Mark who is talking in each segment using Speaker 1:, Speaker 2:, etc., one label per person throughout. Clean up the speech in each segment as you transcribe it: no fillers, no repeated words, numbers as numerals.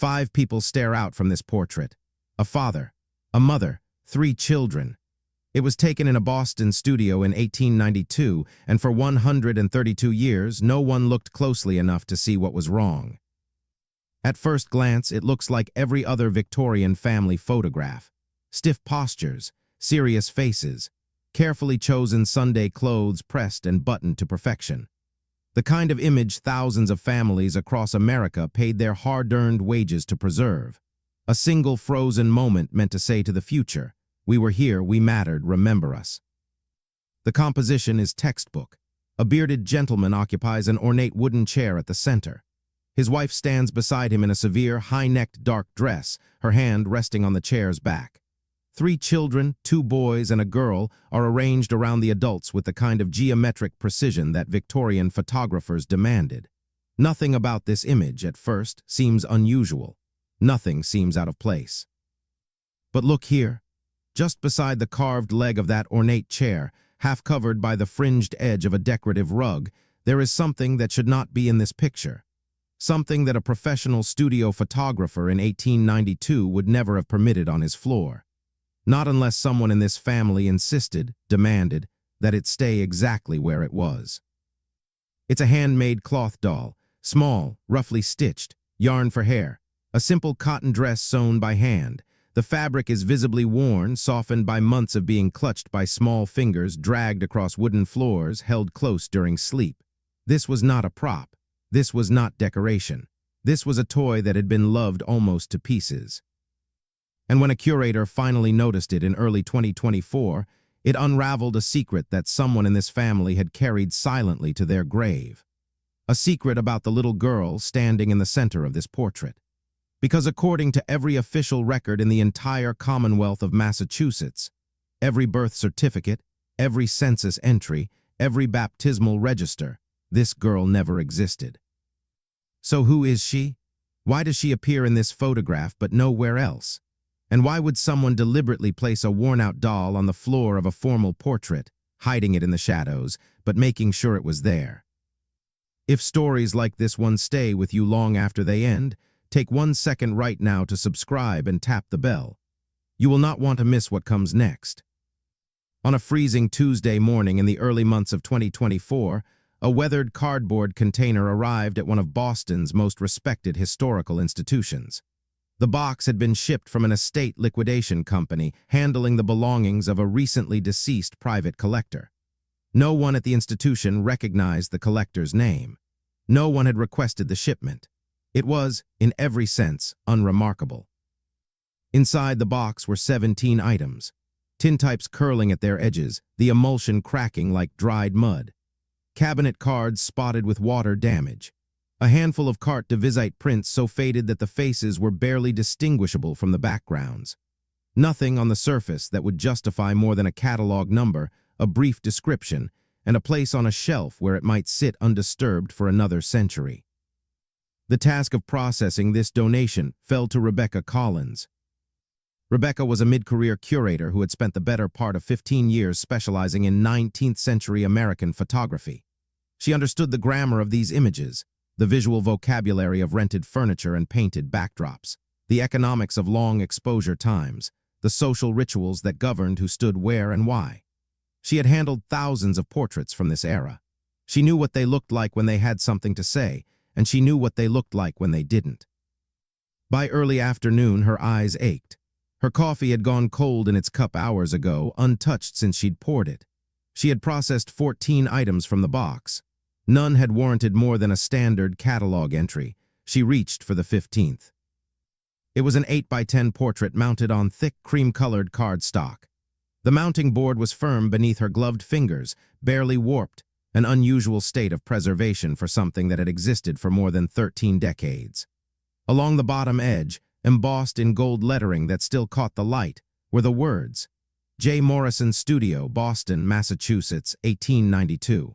Speaker 1: 5 people stare out from this portrait. A father, a mother, 3 children. It was taken in a Boston studio in 1892, and for 132 years, no one looked closely enough to see what was wrong. At first glance, it looks like every other Victorian family photograph. Stiff postures, serious faces, carefully chosen Sunday clothes pressed and buttoned to perfection. The kind of image thousands of families across America paid their hard-earned wages to preserve. A single frozen moment meant to say to the future, "We were here, we mattered, remember us." The composition is textbook. A bearded gentleman occupies an ornate wooden chair at the center. His wife stands beside him in a severe, high-necked dark dress, her hand resting on the chair's back. 3 children, 2 boys and a girl, are arranged around the adults with the kind of geometric precision that Victorian photographers demanded. Nothing about this image, at first, seems unusual. Nothing seems out of place. But look here. Just beside the carved leg of that ornate chair, half covered by the fringed edge of a decorative rug, there is something that should not be in this picture. Something that a professional studio photographer in 1892 would never have permitted on his floor. Not unless someone in this family insisted, demanded, that it stay exactly where it was. It's a handmade cloth doll, small, roughly stitched, yarn for hair, a simple cotton dress sewn by hand. The fabric is visibly worn, softened by months of being clutched by small fingers dragged across wooden floors, held close during sleep. This was not a prop. This was not decoration. This was a toy that had been loved almost to pieces. And when a curator finally noticed it in early 2024, it unraveled a secret that someone in this family had carried silently to their grave. A secret about the little girl standing in the center of this portrait. Because according to every official record in the entire Commonwealth of Massachusetts, every birth certificate, every census entry, every baptismal register, this girl never existed. So who is she? Why does she appear in this photograph but nowhere else? And why would someone deliberately place a worn-out doll on the floor of a formal portrait, hiding it in the shadows, but making sure it was there? If stories like this one stay with you long after they end, take 1 second right now to subscribe and tap the bell. You will not want to miss what comes next. On a freezing Tuesday morning in the early months of 2024, a weathered cardboard container arrived at one of Boston's most respected historical institutions. The box had been shipped from an estate liquidation company handling the belongings of a recently deceased private collector. No one at the institution recognized the collector's name. No one had requested the shipment. It was, in every sense, unremarkable. Inside the box were 17 items, tintypes curling at their edges, the emulsion cracking like dried mud. Cabinet cards spotted with water damage. A handful of carte de visite prints so faded that the faces were barely distinguishable from the backgrounds. Nothing on the surface that would justify more than a catalog number, a brief description, and a place on a shelf where it might sit undisturbed for another century. The task of processing this donation fell to Rebecca Collins. Rebecca was a mid-career curator who had spent the better part of 15 years specializing in 19th century American photography. She understood the grammar of these images, the visual vocabulary of rented furniture and painted backdrops, the economics of long exposure times, the social rituals that governed who stood where and why. She had handled thousands of portraits from this era. She knew what they looked like when they had something to say, and she knew what they looked like when they didn't. By early afternoon, her eyes ached. Her coffee had gone cold in its cup hours ago, untouched since she'd poured it. She had processed 14 items from the box. None had warranted more than a standard catalog entry. She reached for the 15th. It was an 8x10 portrait mounted on thick, cream-colored cardstock. The mounting board was firm beneath her gloved fingers, barely warped, an unusual state of preservation for something that had existed for more than 13 decades. Along the bottom edge, embossed in gold lettering that still caught the light, were the words, J. Morrison Studio, Boston, Massachusetts, 1892.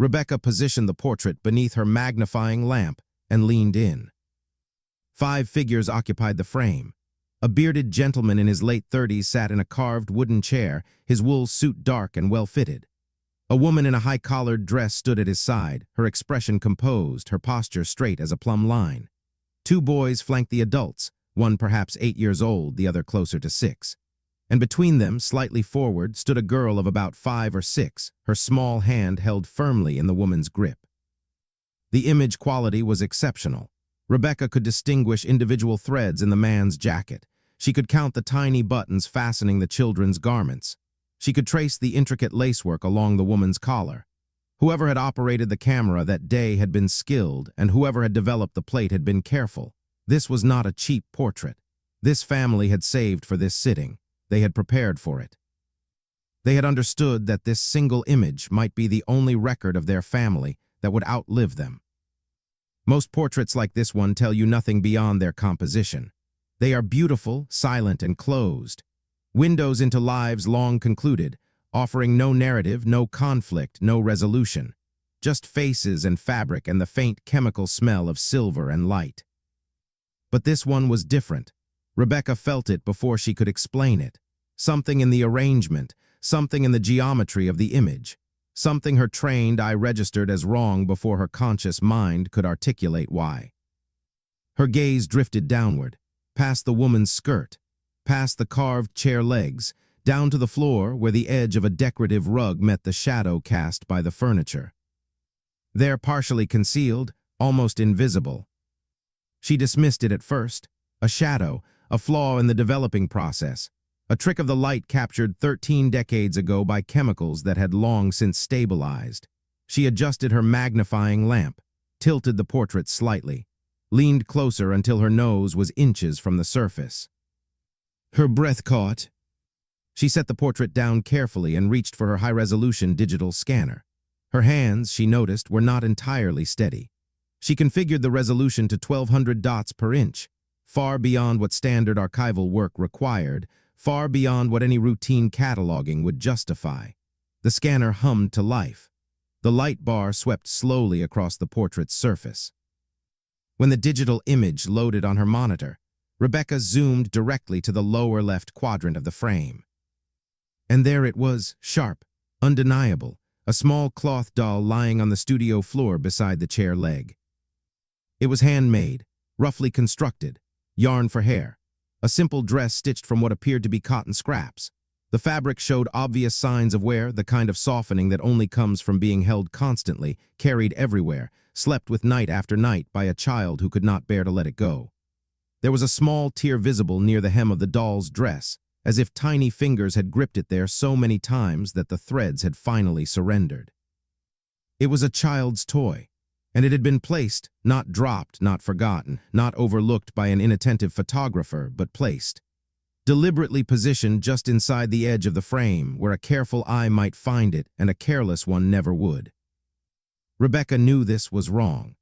Speaker 1: Rebecca positioned the portrait beneath her magnifying lamp and leaned in. 5 figures occupied the frame. A bearded gentleman in his late 30s sat in a carved wooden chair, his wool suit dark and well-fitted. A woman in a high-collared dress stood at his side, her expression composed, her posture straight as a plumb line. Two boys flanked the adults, one perhaps 8 years old, the other closer to 6. And between them, slightly forward, stood a girl of about 5 or 6, her small hand held firmly in the woman's grip. The image quality was exceptional. Rebecca could distinguish individual threads in the man's jacket. She could count the tiny buttons fastening the children's garments. She could trace the intricate lacework along the woman's collar. Whoever had operated the camera that day had been skilled, and whoever had developed the plate had been careful. This was not a cheap portrait. This family had saved for this sitting. They had prepared for it. They had understood that this single image might be the only record of their family that would outlive them. Most portraits like this one tell you nothing beyond their composition. They are beautiful, silent, and closed. Windows into lives long concluded, offering no narrative, no conflict, no resolution. Just faces and fabric and the faint chemical smell of silver and light. But this one was different. Rebecca felt it before she could explain it. Something in the arrangement, something in the geometry of the image. Something her trained eye registered as wrong before her conscious mind could articulate why. Her gaze drifted downward, past the woman's skirt, past the carved chair legs, down to the floor where the edge of a decorative rug met the shadow cast by the furniture. There, partially concealed, almost invisible. She dismissed it at first, a shadow, a flaw in the developing process, a trick of the light captured 13 decades ago by chemicals that had long since stabilized. She adjusted her magnifying lamp, tilted the portrait slightly, leaned closer until her nose was inches from the surface. Her breath caught. She set the portrait down carefully and reached for her high-resolution digital scanner. Her hands, she noticed, were not entirely steady. She configured the resolution to 1200 dots per inch, far beyond what standard archival work required, far beyond what any routine cataloging would justify. The scanner hummed to life. The light bar swept slowly across the portrait's surface. When the digital image loaded on her monitor, Rebecca zoomed directly to the lower left quadrant of the frame. And there it was, sharp, undeniable, a small cloth doll lying on the studio floor beside the chair leg. It was handmade, roughly constructed, yarn for hair, a simple dress stitched from what appeared to be cotton scraps. The fabric showed obvious signs of wear, the kind of softening that only comes from being held constantly, carried everywhere, slept with night after night by a child who could not bear to let it go. There was a small tear visible near the hem of the doll's dress, as if tiny fingers had gripped it there so many times that the threads had finally surrendered. It was a child's toy, and it had been placed, not dropped, not forgotten, not overlooked by an inattentive photographer, but placed, deliberately positioned just inside the edge of the frame, where a careful eye might find it and a careless one never would. Rebecca knew this was wrong.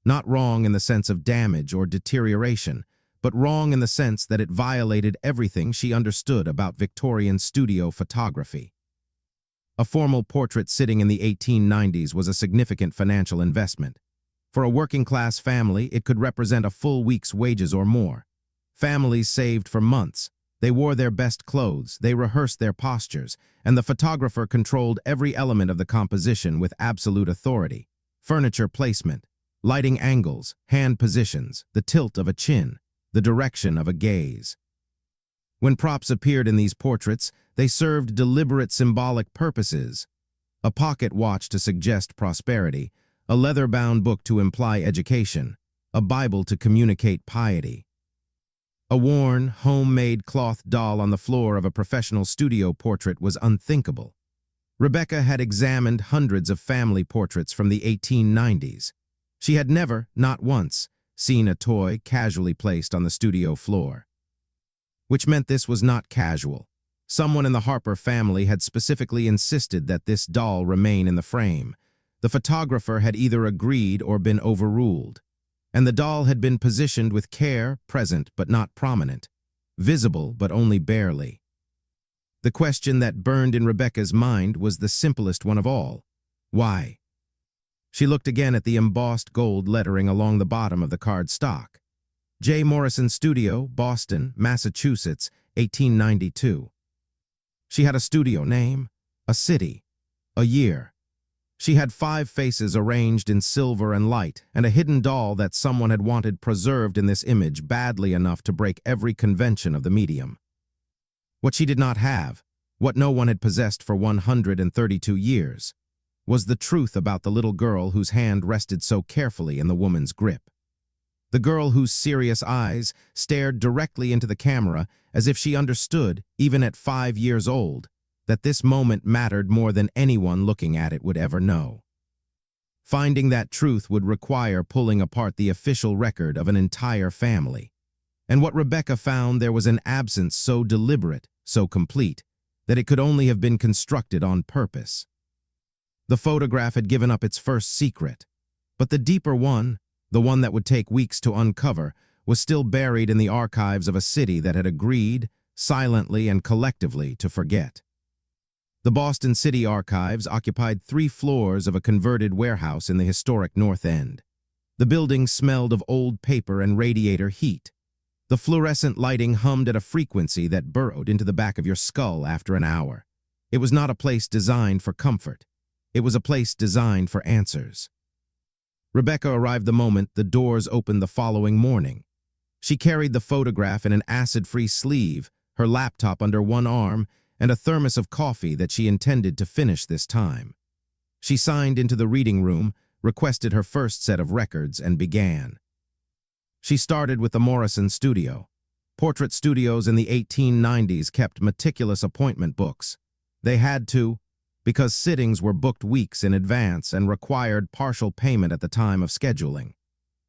Speaker 1: Not wrong in the sense of damage or deterioration, but wrong in the sense that it violated everything she understood about Victorian studio photography. A formal portrait sitting in the 1890s was a significant financial investment. For a working-class family, it could represent a full week's wages or more. Families saved for months. They wore their best clothes, they rehearsed their postures, and the photographer controlled every element of the composition with absolute authority. Furniture placement, lighting angles, hand positions, the tilt of a chin, the direction of a gaze. When props appeared in these portraits, they served deliberate symbolic purposes. A pocket watch to suggest prosperity, a leather-bound book to imply education, a Bible to communicate piety. A worn, homemade cloth doll on the floor of a professional studio portrait was unthinkable. Rebecca had examined hundreds of family portraits from the 1890s. She had never, not once, seen a toy casually placed on the studio floor. Which meant this was not casual. Someone in the Harper family had specifically insisted that this doll remain in the frame. The photographer had either agreed or been overruled. And the doll had been positioned with care, present but not prominent, visible but only barely. The question that burned in Rebecca's mind was the simplest one of all. Why? She looked again at the embossed gold lettering along the bottom of the card stock. J. Morrison Studio, Boston, Massachusetts, 1892. She had a studio name, a city, a year. She had 5 faces arranged in silver and light, and a hidden doll that someone had wanted preserved in this image badly enough to break every convention of the medium. What she did not have, what no one had possessed for 132 years, was the truth about the little girl whose hand rested so carefully in the woman's grip. The girl whose serious eyes stared directly into the camera as if she understood, even at 5 years old, that this moment mattered more than anyone looking at it would ever know. Finding that truth would require pulling apart the official record of an entire family. And what Rebecca found, there was an absence so deliberate, so complete, that it could only have been constructed on purpose. The photograph had given up its first secret, but the deeper one, the one that would take weeks to uncover, was still buried in the archives of a city that had agreed, silently and collectively, to forget. The Boston City Archives occupied 3 floors of a converted warehouse in the historic North End. The building smelled of old paper and radiator heat. The fluorescent lighting hummed at a frequency that burrowed into the back of your skull after an hour. It was not a place designed for comfort. It was a place designed for answers. Rebecca arrived the moment the doors opened the following morning. She carried the photograph in an acid-free sleeve, her laptop under one arm, and a thermos of coffee that she intended to finish this time. She signed into the reading room, requested her first set of records, and began. She started with the Morrison studio. Portrait studios in the 1890s kept meticulous appointment books. They had to, because sittings were booked weeks in advance and required partial payment at the time of scheduling.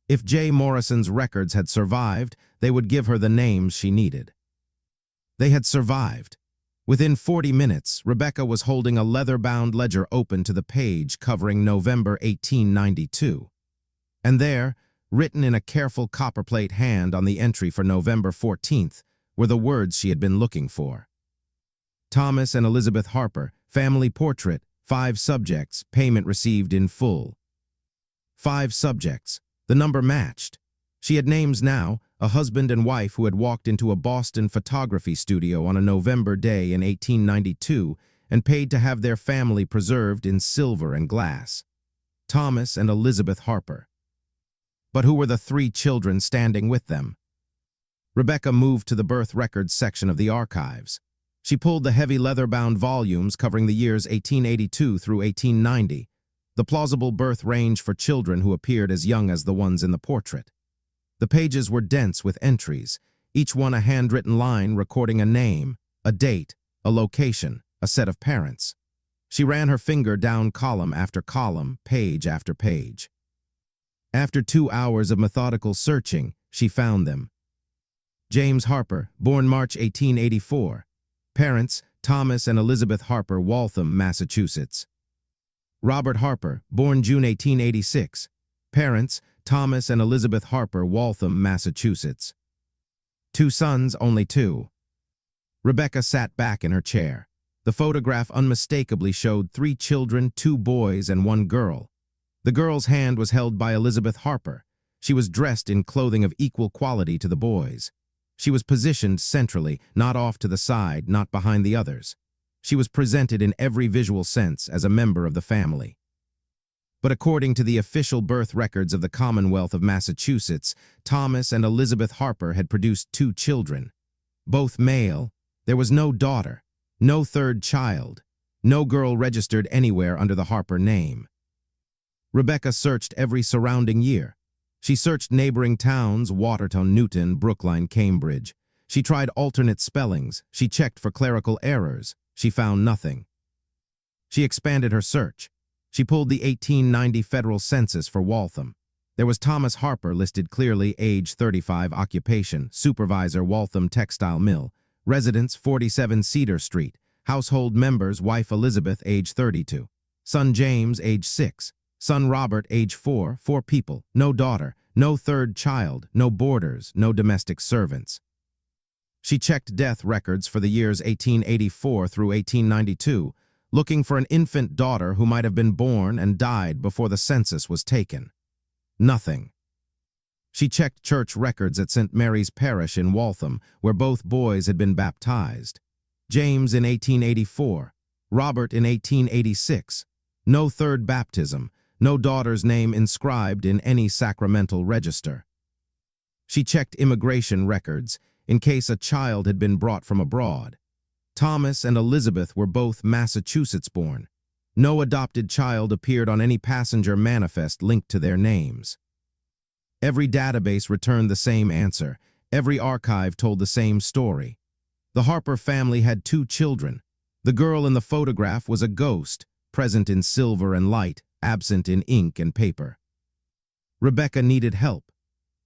Speaker 1: If J. Morrison's records had survived, they would give her the names she needed. They had survived. Within 40 minutes, Rebecca was holding a leather-bound ledger open to the page covering November 1892. And there, written in a careful copperplate hand on the entry for November 14th, were the words she had been looking for. Thomas and Elizabeth Harper, family portrait, 5 subjects, payment received in full. 5 subjects. The number matched. She had names now, a husband and wife who had walked into a Boston photography studio on a November day in 1892 and paid to have their family preserved in silver and glass. Thomas and Elizabeth Harper. But who were the 3 children standing with them? Rebecca moved to the birth records section of the archives. She pulled the heavy leather-bound volumes covering the years 1882 through 1890, the plausible birth range for children who appeared as young as the ones in the portrait. The pages were dense with entries, each one a handwritten line recording a name, a date, a location, a set of parents. She ran her finger down column after column, page after page. After 2 hours of methodical searching, she found them. James Harper, born March 1884. Parents, Thomas and Elizabeth Harper, Waltham, Massachusetts. Robert Harper, born June 1886. Parents, Thomas and Elizabeth Harper, Waltham, Massachusetts. 2 sons, only 2. Rebecca sat back in her chair. The photograph unmistakably showed 3 children, 2 boys and 1 girl. The girl's hand was held by Elizabeth Harper. She was dressed in clothing of equal quality to the boys. She was positioned centrally, not off to the side, not behind the others. She was presented in every visual sense as a member of the family. But according to the official birth records of the Commonwealth of Massachusetts, Thomas and Elizabeth Harper had produced 2 children. Both male. There was no daughter, no 3rd child, no girl registered anywhere under the Harper name. Rebecca searched every surrounding year. She searched neighboring towns, Watertown, Newton, Brookline, Cambridge. She tried alternate spellings. She checked for clerical errors. She found nothing. She expanded her search. She pulled the 1890 federal census for Waltham. There was Thomas Harper listed clearly, age 35, occupation, supervisor, Waltham Textile Mill, residence 47 Cedar Street, household members, wife Elizabeth, age 32, son James, age 6, son Robert, age 4, 4 people, no daughter, no 3rd child, no boarders, no domestic servants. She checked death records for the years 1884 through 1892, looking for an infant daughter who might have been born and died before the census was taken. Nothing. She checked church records at St. Mary's Parish in Waltham, where both boys had been baptized. James in 1884, Robert in 1886. No third baptism, no daughter's name inscribed in any sacramental register. She checked immigration records in case a child had been brought from abroad. Thomas and Elizabeth were both Massachusetts-born. No adopted child appeared on any passenger manifest linked to their names. Every database returned the same answer. Every archive told the same story. The Harper family had 2 children. The girl in the photograph was a ghost, present in silver and light, absent in ink and paper. Rebecca needed help.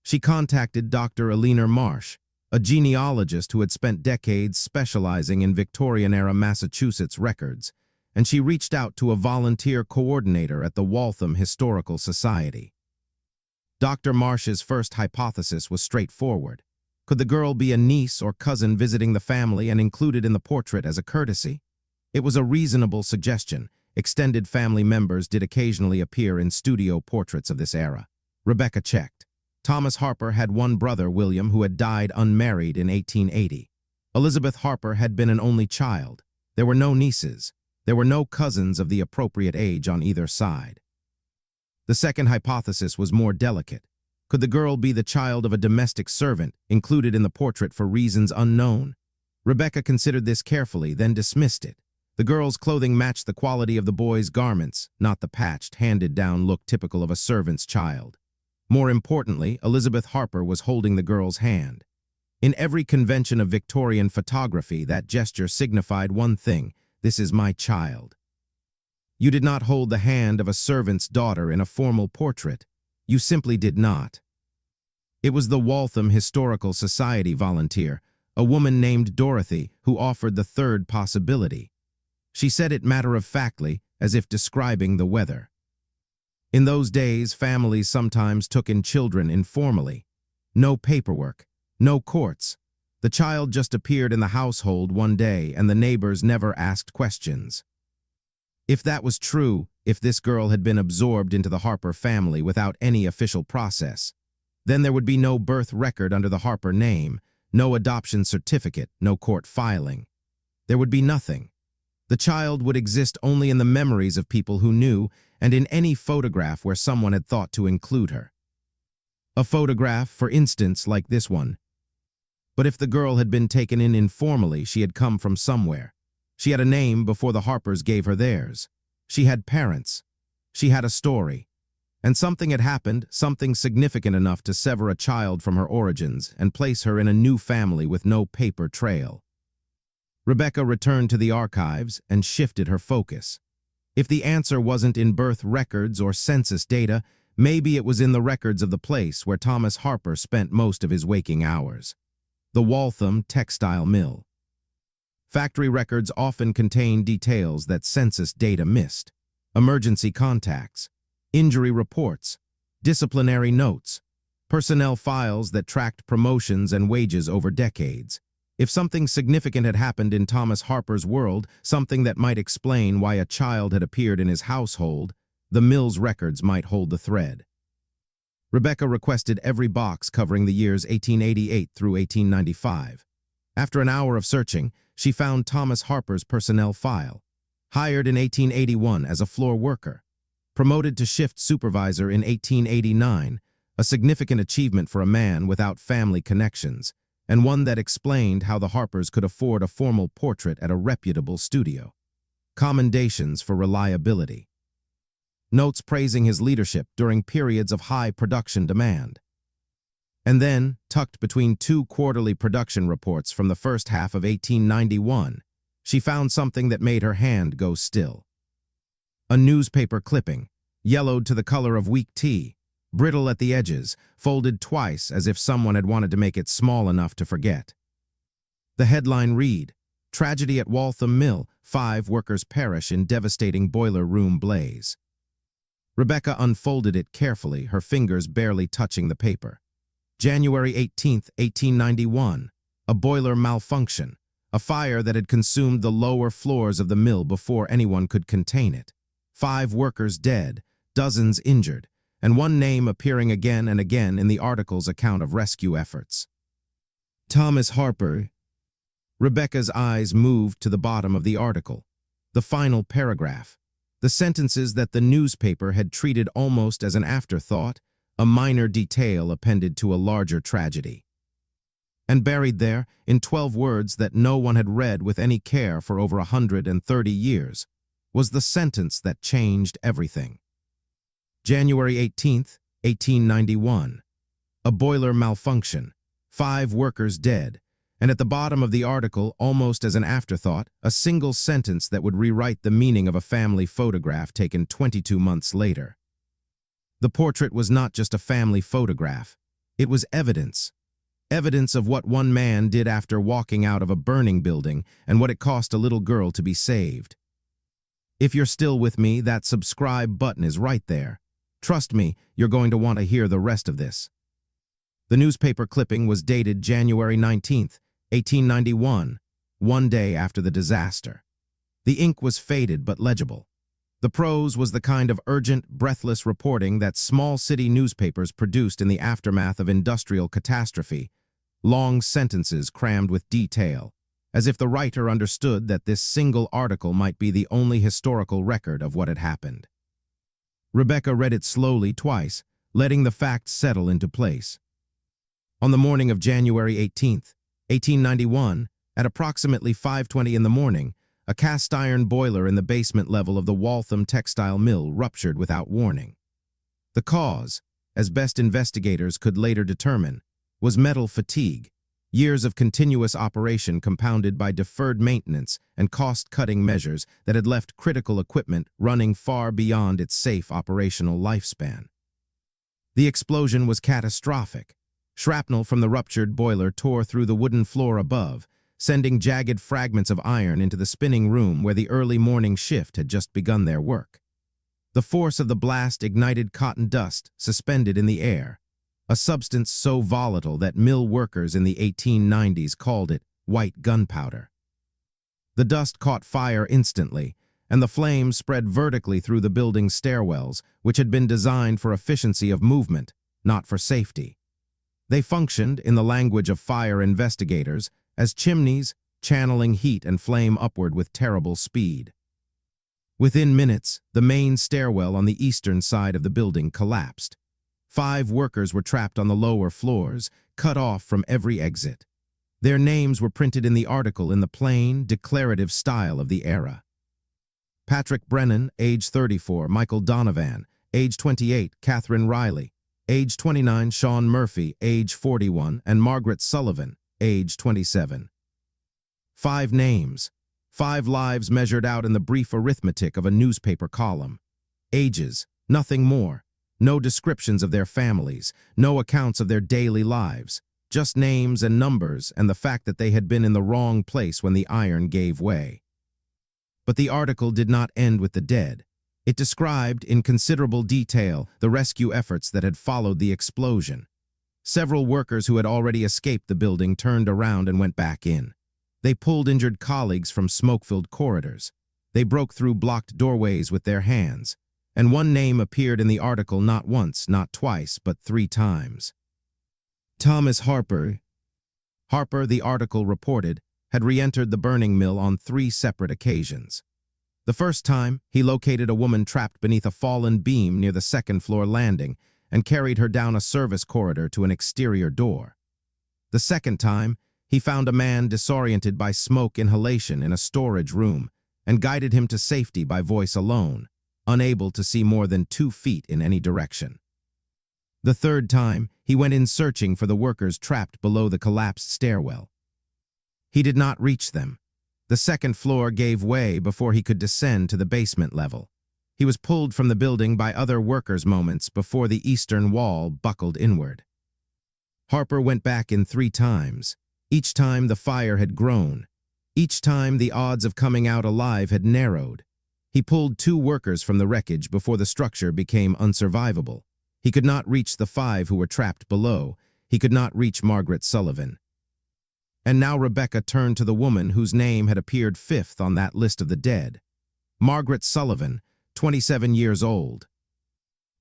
Speaker 1: She contacted Dr. Eleanor Marsh, a genealogist who had spent decades specializing in Victorian-era Massachusetts records, and she reached out to a volunteer coordinator at the Waltham Historical Society. Dr. Marsh's first hypothesis was straightforward. Could the girl be a niece or cousin visiting the family and included in the portrait as a courtesy? It was a reasonable suggestion. Extended family members did occasionally appear in studio portraits of this era. Rebecca checked. Thomas Harper had one brother, William, who had died unmarried in 1880. Elizabeth Harper had been an only child. There were no nieces. There were no cousins of the appropriate age on either side. The second hypothesis was more delicate. Could the girl be the child of a domestic servant included in the portrait for reasons unknown? Rebecca considered this carefully, then dismissed it. The girl's clothing matched the quality of the boy's garments, not the patched, handed-down look typical of a servant's child. More importantly, Elizabeth Harper was holding the girl's hand. In every convention of Victorian photography, that gesture signified one thing: this is my child. You did not hold the hand of a servant's daughter in a formal portrait. You simply did not. It was the Waltham Historical Society volunteer, a woman named Dorothy, who offered the third possibility. She said it matter-of-factly, as if describing the weather. In those days, families sometimes took in children informally. No paperwork, no courts. The child just appeared in the household one day, and the neighbors never asked questions. If that was true, if this girl had been absorbed into the Harper family without any official process, then there would be no birth record under the Harper name, no adoption certificate, no court filing. There would be nothing. The child would exist only in the memories of people who knew, and in any photograph where someone had thought to include her. A photograph, for instance, like this one. But if the girl had been taken in informally, she had come from somewhere. She had a name before the Harpers gave her theirs. She had parents. She had a story. And something had happened, something significant enough to sever a child from her origins and place her in a new family with no paper trail. Rebecca returned to the archives and shifted her focus. If the answer wasn't in birth records or census data, maybe it was in the records of the place where Thomas Harper spent most of his waking hours. The Waltham Textile Mill. Factory records often contain details that census data missed. Emergency contacts, injury reports, disciplinary notes, personnel files that tracked promotions and wages over decades. If something significant had happened in Thomas Harper's world, something that might explain why a child had appeared in his household, the mill's records might hold the thread. Rebecca requested every box covering the years 1888 through 1895. After an hour of searching, she found Thomas Harper's personnel file. Hired in 1881 as a floor worker. Promoted to shift supervisor in 1889, a significant achievement for a man without family connections, and one that explained how the Harpers could afford a formal portrait at a reputable studio. Commendations for reliability. Notes praising his leadership during periods of high production demand. And then, tucked between 2 quarterly production reports from the first half of 1891, she found something that made her hand go still. A newspaper clipping, yellowed to the color of weak tea, brittle at the edges, folded twice as if someone had wanted to make it small enough to forget. The headline read, "Tragedy at Waltham Mill, 5 workers perish in devastating boiler room blaze." Rebecca unfolded it carefully, her fingers barely touching the paper. January 18, 1891, a boiler malfunction, a fire that had consumed the lower floors of the mill before anyone could contain it. 5 workers dead, dozens injured, and one name appearing again and again in the article's account of rescue efforts. Thomas Harper. Rebecca's eyes moved to the bottom of the article. The final paragraph. The sentences that the newspaper had treated almost as an afterthought, a minor detail appended to a larger tragedy. And buried there, in 12 words that no one had read with any care for over 130 years, was the sentence that changed everything. January 18th, 1891. A boiler malfunction, 5 workers dead, and at the bottom of the article, almost as an afterthought, a single sentence that would rewrite the meaning of a family photograph taken 22 months later. The portrait was not just a family photograph. It was evidence. Evidence of what one man did after walking out of a burning building and what it cost a little girl to be saved. If you're still with me, that subscribe button is right there. Trust me, you're going to want to hear the rest of this. The newspaper clipping was dated January 19th, 1891, one day after the disaster. The ink was faded but legible. The prose was the kind of urgent, breathless reporting that small city newspapers produced in the aftermath of industrial catastrophe, long sentences crammed with detail, as if the writer understood that this single article might be the only historical record of what had happened. Rebecca read it slowly twice, letting the facts settle into place. On the morning of January 18th, 1891, at approximately 5:20 in the morning, a cast-iron boiler in the basement level of the Waltham textile mill ruptured without warning. The cause, as best investigators could later determine, was metal fatigue, years of continuous operation compounded by deferred maintenance and cost-cutting measures that had left critical equipment running far beyond its safe operational lifespan. The explosion was catastrophic. Shrapnel from the ruptured boiler tore through the wooden floor above, sending jagged fragments of iron into the spinning room where the early morning shift had just begun their work. The force of the blast ignited cotton dust suspended in the air, a substance so volatile that mill workers in the 1890s called it white gunpowder. The dust caught fire instantly, and the flames spread vertically through the building's stairwells, which had been designed for efficiency of movement, not for safety. They functioned, in the language of fire investigators, as chimneys, channeling heat and flame upward with terrible speed. Within minutes, the main stairwell on the eastern side of the building collapsed. 5 workers were trapped on the lower floors, cut off from every exit. Their names were printed in the article in the plain, declarative style of the era. Patrick Brennan, age 34, Michael Donovan, age 28, Catherine Riley, age 29, Sean Murphy, age 41, and Margaret Sullivan, age 27. 5 names, 5 lives measured out in the brief arithmetic of a newspaper column. Ages, nothing more. No descriptions of their families, no accounts of their daily lives, just names and numbers and the fact that they had been in the wrong place when the iron gave way. But the article did not end with the dead. It described, in considerable detail, the rescue efforts that had followed the explosion. Several workers who had already escaped the building turned around and went back in. They pulled injured colleagues from smoke-filled corridors. They broke through blocked doorways with their hands. And one name appeared in the article not once, not twice, but 3 times. Thomas Harper. Harper, the article reported, had re-entered the burning mill on 3 separate occasions. The first time, he located a woman trapped beneath a fallen beam near the second-floor landing and carried her down a service corridor to an exterior door. The second time, he found a man disoriented by smoke inhalation in a storage room and guided him to safety by voice alone, unable to see more than 2 feet in any direction. The third time, he went in searching for the workers trapped below the collapsed stairwell. He did not reach them. The second floor gave way before he could descend to the basement level. He was pulled from the building by other workers moments before the eastern wall buckled inward. Harper went back in 3 times. Each time the fire had grown. Each time the odds of coming out alive had narrowed. He pulled 2 workers from the wreckage before the structure became unsurvivable. He could not reach the 5 who were trapped below. He could not reach Margaret Sullivan. And now Rebecca turned to the woman whose name had appeared 5th on that list of the dead. Margaret Sullivan, 27 years old.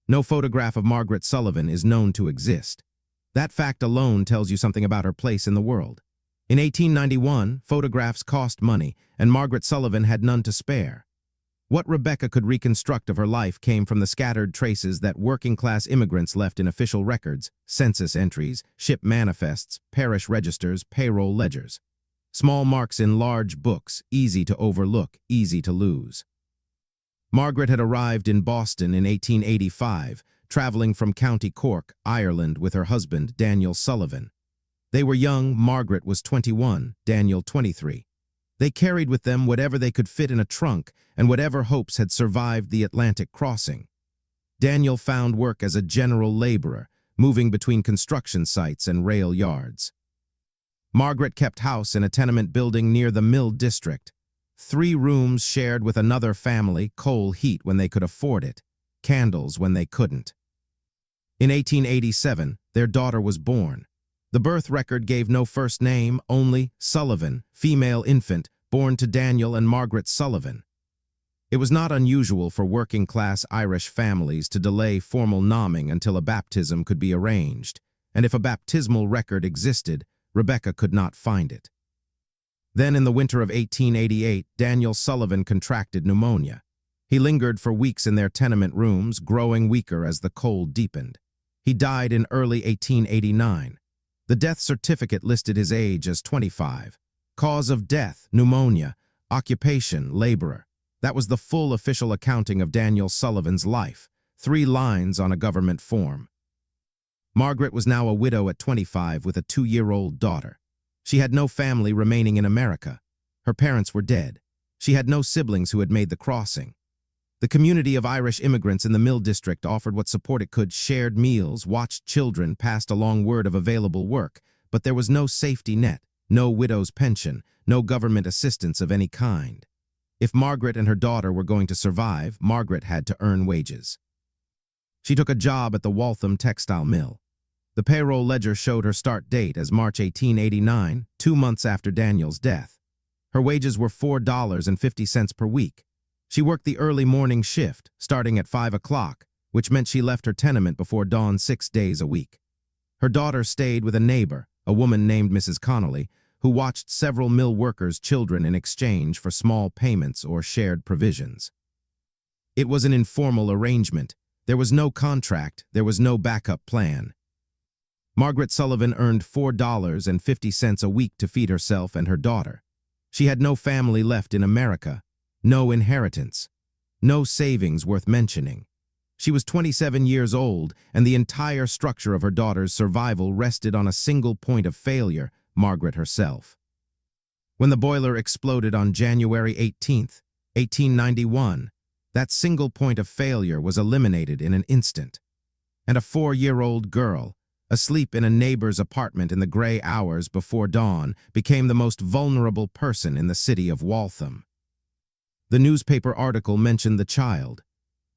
Speaker 1: No photograph of Margaret Sullivan is known to exist. That fact alone tells you something about her place in the world. In 1891, photographs cost money, and Margaret Sullivan had none to spare. What Rebecca could reconstruct of her life came from the scattered traces that working-class immigrants left in official records, census entries, ship manifests, parish registers, payroll ledgers. Small marks in large books, easy to overlook, easy to lose. Margaret had arrived in Boston in 1885, traveling from County Cork, Ireland, with her husband, Daniel Sullivan. They were young. Margaret was 21, Daniel 23. They carried with them whatever they could fit in a trunk and whatever hopes had survived the Atlantic crossing. Daniel found work as a general laborer, moving between construction sites and rail yards. Margaret kept house in a tenement building near the Mill District. 3 rooms shared with another family, coal heat when they could afford it, candles when they couldn't. In 1887, their daughter was born. The birth record gave no first name, only Sullivan, female infant, born to Daniel and Margaret Sullivan. It was not unusual for working-class Irish families to delay formal naming until a baptism could be arranged, and if a baptismal record existed, Rebecca could not find it. Then, in the winter of 1888, Daniel Sullivan contracted pneumonia. He lingered for weeks in their tenement rooms, growing weaker as the cold deepened. He died in early 1889. The death certificate listed his age as 25. Cause of death, pneumonia. Occupation, laborer. That was the full official accounting of Daniel Sullivan's life, 3 lines on a government form. Margaret was now a widow at 25 with a 2-year-old daughter. She had no family remaining in America. Her parents were dead. She had no siblings who had made the crossing. The community of Irish immigrants in the Mill District offered what support it could: shared meals, watched children, passed along word of available work, but there was no safety net, no widow's pension, no government assistance of any kind. If Margaret and her daughter were going to survive, Margaret had to earn wages. She took a job at the Waltham textile mill. The payroll ledger showed her start date as March 1889, 2 months after Daniel's death. Her wages were $4.50 per week. She worked the early morning shift, starting at 5 o'clock, which meant she left her tenement before dawn 6 days a week. Her daughter stayed with a neighbor, a woman named Mrs. Connolly, who watched several mill workers' children in exchange for small payments or shared provisions. It was an informal arrangement. There was no contract, there was no backup plan. Margaret Sullivan earned $4.50 a week to feed herself and her daughter. She had no family left in America. No inheritance. No savings worth mentioning. She was 27 years old, and the entire structure of her daughter's survival rested on a single point of failure: Margaret herself. When the boiler exploded on January 18, 1891, that single point of failure was eliminated in an instant. And a 4-year-old girl, asleep in a neighbor's apartment in the gray hours before dawn, became the most vulnerable person in the city of Waltham. The newspaper article mentioned the child,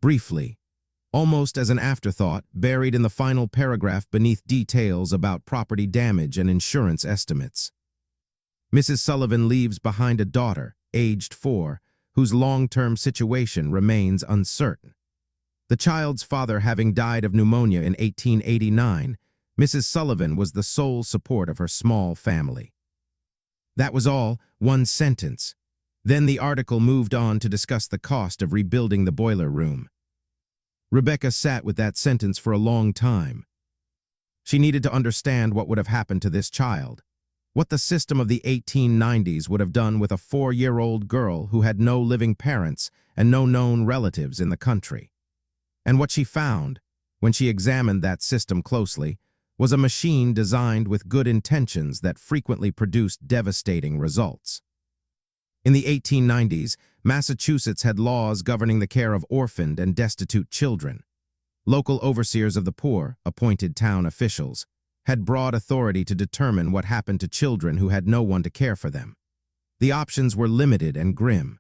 Speaker 1: briefly, almost as an afterthought, buried in the final paragraph beneath details about property damage and insurance estimates. Mrs. Sullivan leaves behind a daughter, aged 4, whose long-term situation remains uncertain. The child's father having died of pneumonia in 1889, Mrs. Sullivan was the sole support of her small family. That was all, 1 sentence. Then the article moved on to discuss the cost of rebuilding the boiler room. Rebecca sat with that sentence for a long time. She needed to understand what would have happened to this child, what the system of the 1890s would have done with a 4-year-old girl who had no living parents and no known relatives in the country. And what she found, when she examined that system closely, was a machine designed with good intentions that frequently produced devastating results. In the 1890s, Massachusetts had laws governing the care of orphaned and destitute children. Local overseers of the poor, appointed town officials, had broad authority to determine what happened to children who had no one to care for them. The options were limited and grim.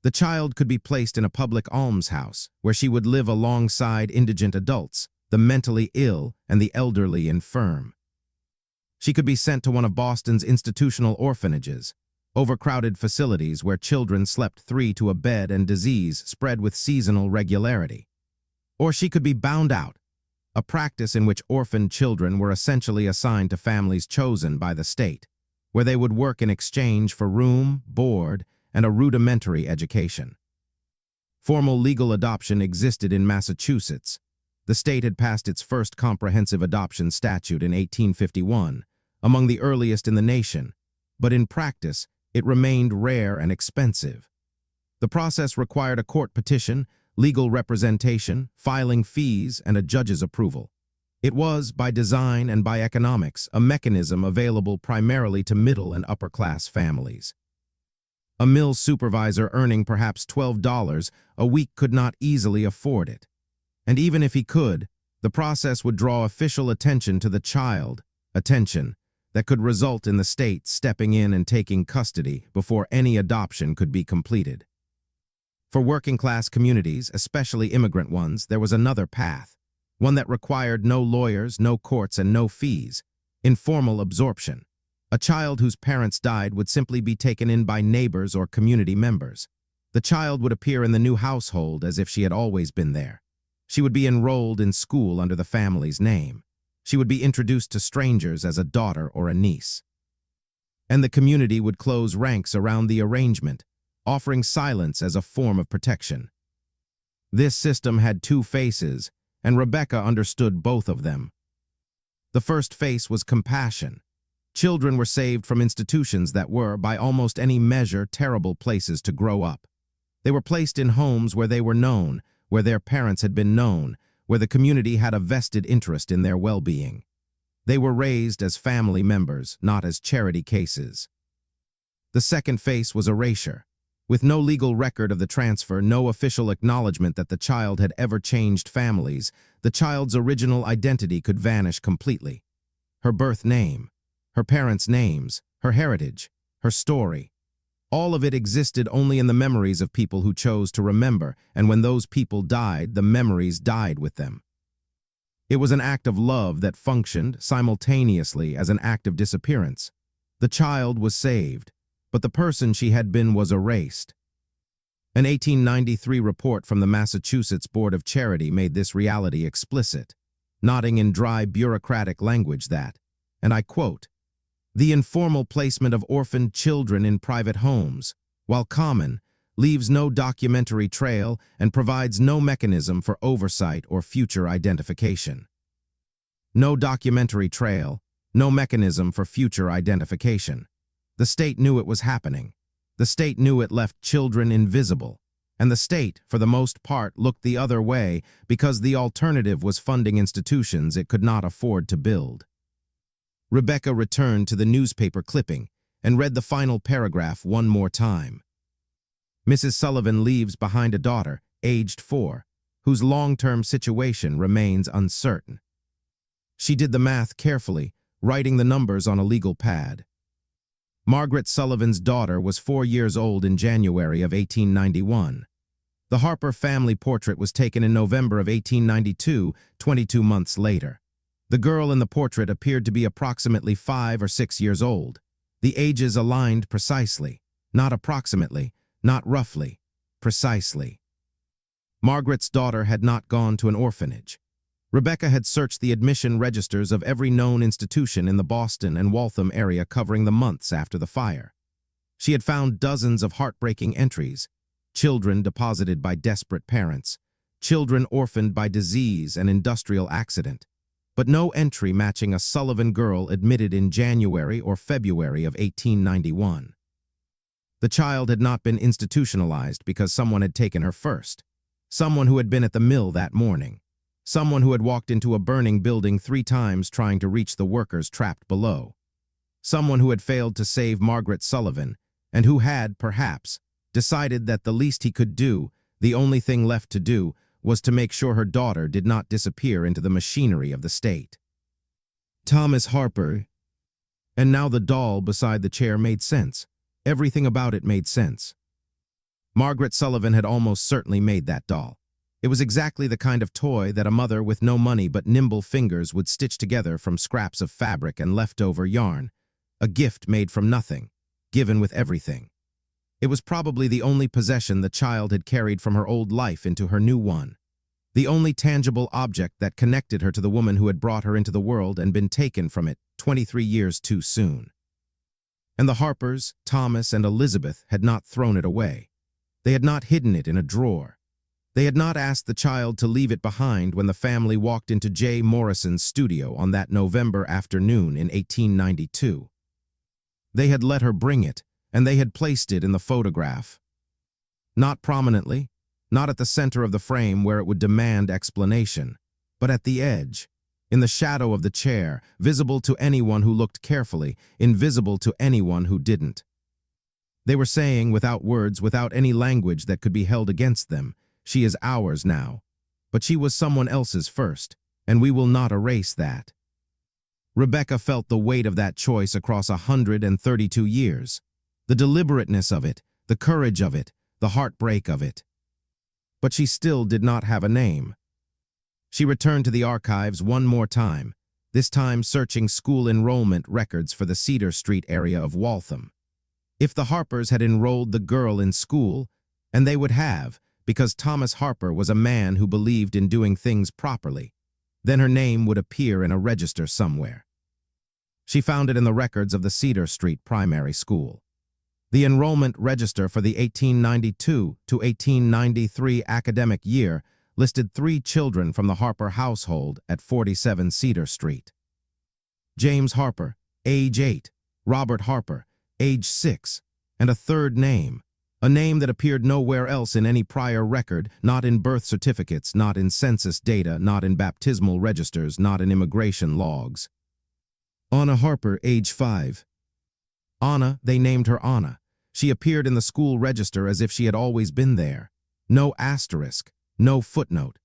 Speaker 1: The child could be placed in a public almshouse, where she would live alongside indigent adults, the mentally ill and the elderly infirm. She could be sent to one of Boston's institutional orphanages, overcrowded facilities where children slept 3 to a bed and disease spread with seasonal regularity. Or she could be bound out, a practice in which orphaned children were essentially assigned to families chosen by the state, where they would work in exchange for room, board, and a rudimentary education. Formal legal adoption existed in Massachusetts. The state had passed its first comprehensive adoption statute in 1851, among the earliest in the nation, but in practice, it remained rare and expensive. The process required a court petition, legal representation, filing fees, and a judge's approval. It was, by design and by economics, a mechanism available primarily to middle and upper-class families. A mill supervisor earning perhaps $12 a week could not easily afford it. And even if he could, the process would draw official attention to the child, attention that could result in the state stepping in and taking custody before any adoption could be completed. For working-class communities, especially immigrant ones, there was another path, one that required no lawyers, no courts, and no fees: informal absorption. A child whose parents died would simply be taken in by neighbors or community members. The child would appear in the new household as if she had always been there. She would be enrolled in school under the family's name. She would be introduced to strangers as a daughter or a niece. And the community would close ranks around the arrangement, offering silence as a form of protection. This system had two faces, and Rebecca understood both of them. The first face was compassion. Children were saved from institutions that were, by almost any measure, terrible places to grow up. They were placed in homes where they were known, where their parents had been known, where the community had a vested interest in their well-being. They were raised as family members, not as charity cases. The second face was erasure. With no legal record of the transfer, no official acknowledgement that the child had ever changed families, the child's original identity could vanish completely. Her birth name, her parents' names, her heritage, her story. All of it existed only in the memories of people who chose to remember, and when those people died, the memories died with them. It was an act of love that functioned simultaneously as an act of disappearance. The child was saved, but the person she had been was erased. An 1893 report from the Massachusetts Board of Charity made this reality explicit, nodding in dry bureaucratic language that, and I quote, "The informal placement of orphaned children in private homes, while common, leaves no documentary trail and provides no mechanism for oversight or future identification." No documentary trail, no mechanism for future identification. The state knew it was happening. The state knew it left children invisible. And the state, for the most part, looked the other way because the alternative was funding institutions it could not afford to build. Rebecca returned to the newspaper clipping and read the final paragraph one more time. Mrs. Sullivan leaves behind a daughter, aged 4, whose long-term situation remains uncertain. She did the math carefully, writing the numbers on a legal pad. Margaret Sullivan's daughter was 4 years old in January of 1891. The Harper family portrait was taken in November of 1892, 22 months later. The girl in the portrait appeared to be approximately 5 or 6 years old. The ages aligned precisely, not approximately, not roughly, precisely. Margaret's daughter had not gone to an orphanage. Rebecca had searched the admission registers of every known institution in the Boston and Waltham area covering the months after the fire. She had found dozens of heartbreaking entries: children deposited by desperate parents, children orphaned by disease and industrial accident, but no entry matching a Sullivan girl admitted in January or February of 1891. The child had not been institutionalized because someone had taken her first, someone who had been at the mill that morning, someone who had walked into a burning building 3 times trying to reach the workers trapped below, someone who had failed to save Margaret Sullivan and who had, perhaps, decided that the least he could do, the only thing left to do, was to make sure her daughter did not disappear into the machinery of the state. Thomas Harper. And now the doll beside the chair made sense. Everything about it made sense. Margaret Sullivan had almost certainly made that doll. It was exactly the kind of toy that a mother with no money but nimble fingers would stitch together from scraps of fabric and leftover yarn. A gift made from nothing, given with everything. It was probably the only possession the child had carried from her old life into her new one. The only tangible object that connected her to the woman who had brought her into the world and been taken from it 23 years too soon. And the Harpers, Thomas and Elizabeth, had not thrown it away. They had not hidden it in a drawer. They had not asked the child to leave it behind when the family walked into J. Morrison's studio on that November afternoon in 1892. They had let her bring it, and they had placed it in the photograph. Not prominently, not at the center of the frame where it would demand explanation, but at the edge, in the shadow of the chair, visible to anyone who looked carefully, invisible to anyone who didn't. They were saying, without words, without any language that could be held against them, "She is ours now, but she was someone else's first, and we will not erase that." Rebecca felt the weight of that choice across 132 years, the deliberateness of it, the courage of it, the heartbreak of it. But she still did not have a name. She returned to the archives one more time, this time searching school enrollment records for the Cedar Street area of Waltham. If the Harpers had enrolled the girl in school, and they would have, because Thomas Harper was a man who believed in doing things properly, then her name would appear in a register somewhere. She found it in the records of the Cedar Street Primary School. The enrollment register for the 1892 to 1893 academic year listed 3 children from the Harper household at 47 Cedar Street. James Harper, age 8, Robert Harper, age 6, and a third name, a name that appeared nowhere else in any prior record, not in birth certificates, not in census data, not in baptismal registers, not in immigration logs. Anna Harper, age 5. Anna, they named her Anna. She appeared in the school register as if she had always been there. No asterisk, no footnote,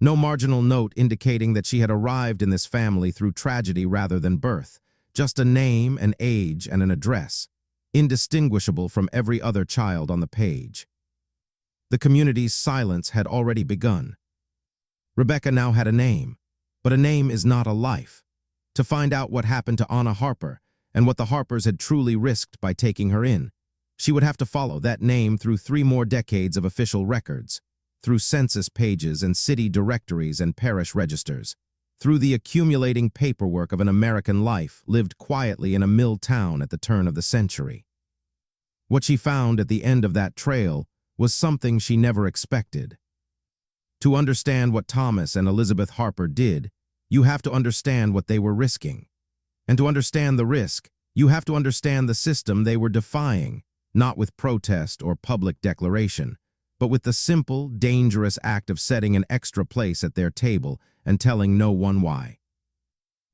Speaker 1: no marginal note indicating that she had arrived in this family through tragedy rather than birth, just a name, an age, and an address, indistinguishable from every other child on the page. The community's silence had already begun. Rebecca now had a name, but a name is not a life. To find out what happened to Anna Harper and what the Harpers had truly risked by taking her in, she would have to follow that name through 3 more decades of official records, through census pages and city directories and parish registers, through the accumulating paperwork of an American life lived quietly in a mill town at the turn of the century. What she found at the end of that trail was something she never expected. To understand what Thomas and Elizabeth Harper did, you have to understand what they were risking. And to understand the risk, you have to understand the system they were defying, not with protest or public declaration, but with the simple, dangerous act of setting an extra place at their table and telling no one why.